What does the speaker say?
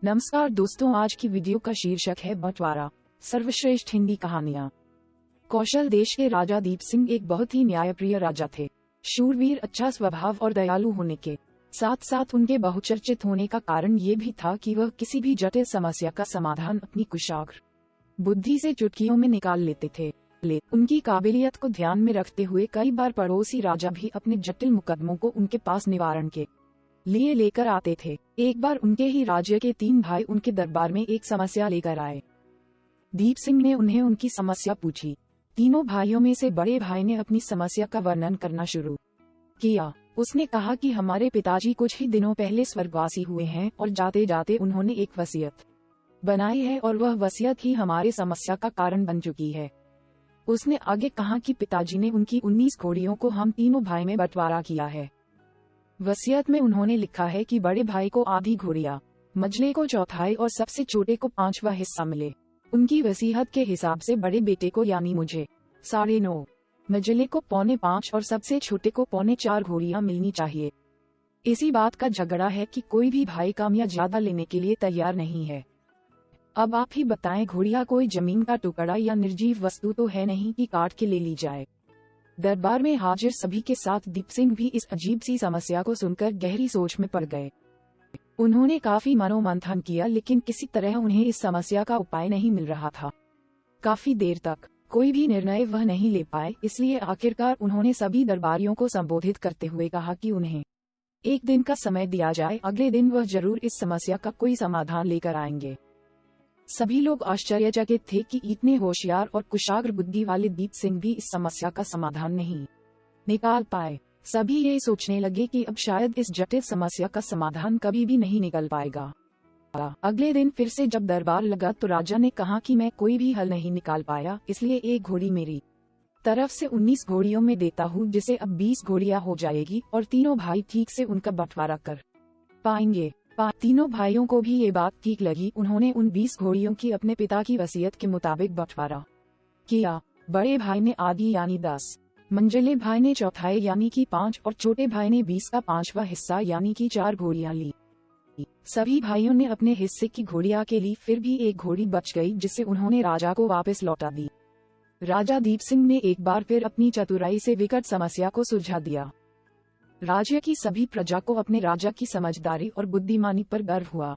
नमस्कार दोस्तों, आज की वीडियो का शीर्षक है बंटवारा, सर्वश्रेष्ठ हिंदी कहानियाँ। कौशल देश के राजा दीप सिंह एक बहुत ही न्यायप्रिय राजा थे। शूरवीर, अच्छा स्वभाव और दयालु होने के साथ साथ उनके बहुचर्चित होने का कारण ये भी था कि वह किसी भी जटिल समस्या का समाधान अपनी कुशाग्र बुद्धि से चुटकियों में निकाल लेते थे। उनकी काबिलियत को ध्यान में रखते हुए कई बार पड़ोसी राजा भी अपने जटिल मुकदमों को उनके पास निवारण के लिए लेकर आते थे। एक बार उनके ही राज्य के 3 भाई उनके दरबार में एक समस्या लेकर आए। दीप सिंह ने उन्हें उनकी समस्या पूछी। तीनों भाइयों में से बड़े भाई ने अपनी समस्या का वर्णन करना शुरू किया। उसने कहा कि हमारे पिताजी कुछ ही दिनों पहले स्वर्गवासी हुए हैं और जाते जाते उन्होंने एक वसीयत बनाई है और वह वसीयत ही हमारे समस्या का कारण बन चुकी है। उसने आगे कहा कि पिताजी ने उनकी 19 घोड़ियों को हम तीनों भाई में बंटवारा किया है। वसीयत में उन्होंने लिखा है कि बड़े भाई को आधी घोड़ियां, मझले को चौथाई और सबसे छोटे को 5वां हिस्सा मिले। उनकी वसीयत के हिसाब से बड़े बेटे को यानी मुझे 9.5, मझले को 4.25 और सबसे छोटे को 4.25 घोड़ियां मिलनी चाहिए। इसी बात का झगड़ा है कि कोई भी भाई कम या ज्यादा लेने के लिए तैयार नहीं है। अब आप ही बताएं, घोड़ियां कोई जमीन का टुकड़ा या निर्जीव वस्तु तो है नहीं कि काट के ले ली जाए। दरबार में हाजिर सभी के साथ दीप सिंह भी इस अजीब सी समस्या को सुनकर गहरी सोच में पड़ गए। उन्होंने काफी मनोमंथन किया, लेकिन किसी तरह उन्हें इस समस्या का उपाय नहीं मिल रहा था। काफी देर तक कोई भी निर्णय वह नहीं ले पाए, इसलिए आखिरकार उन्होंने सभी दरबारियों को संबोधित करते हुए कहा कि उन्हें एक दिन का समय दिया जाए। अगले दिन वह जरूर इस समस्या का कोई समाधान लेकर आएंगे। सभी लोग आश्चर्यचकित थे कि इतने होशियार और कुशाग्र बुद्धि वाले दीप सिंह भी इस समस्या का समाधान नहीं निकाल पाए। सभी ये सोचने लगे कि अब शायद इस जटिल समस्या का समाधान कभी भी नहीं निकल पाएगा। अगले दिन फिर से जब दरबार लगा तो राजा ने कहा कि मैं कोई भी हल नहीं निकाल पाया, इसलिए एक घोड़ी मेरी तरफ से 19 घोड़ियों में देता हूँ, जिसे अब 20 घोड़ियां हो जाएगी और तीनों भाई ठीक से उनका बंटवारा कर पाएंगे। तीनों भाइयों को भी ये बात ठीक लगी। उन्होंने उन 20 घोड़ियों की अपने पिता की वसीयत के मुताबिक बंटवारा किया। बड़े भाई ने आधी यानी 10, मंझले भाई ने चौथाई यानी कि 5 और छोटे भाई ने 20 का 5वां हिस्सा यानी कि 4 घोड़ियां ली। सभी भाइयों ने अपने हिस्से की घोड़ियां के ली, फिर भी एक घोड़ी बच गई जिसे उन्होंने राजा को वापस लौटा दी। राजा दीप सिंह ने एक बार फिर अपनी चतुराई से विकट समस्या को सुलझा दिया। राज्य की सभी प्रजा को अपने राजा की समझदारी और बुद्धिमानी पर गर्व हुआ।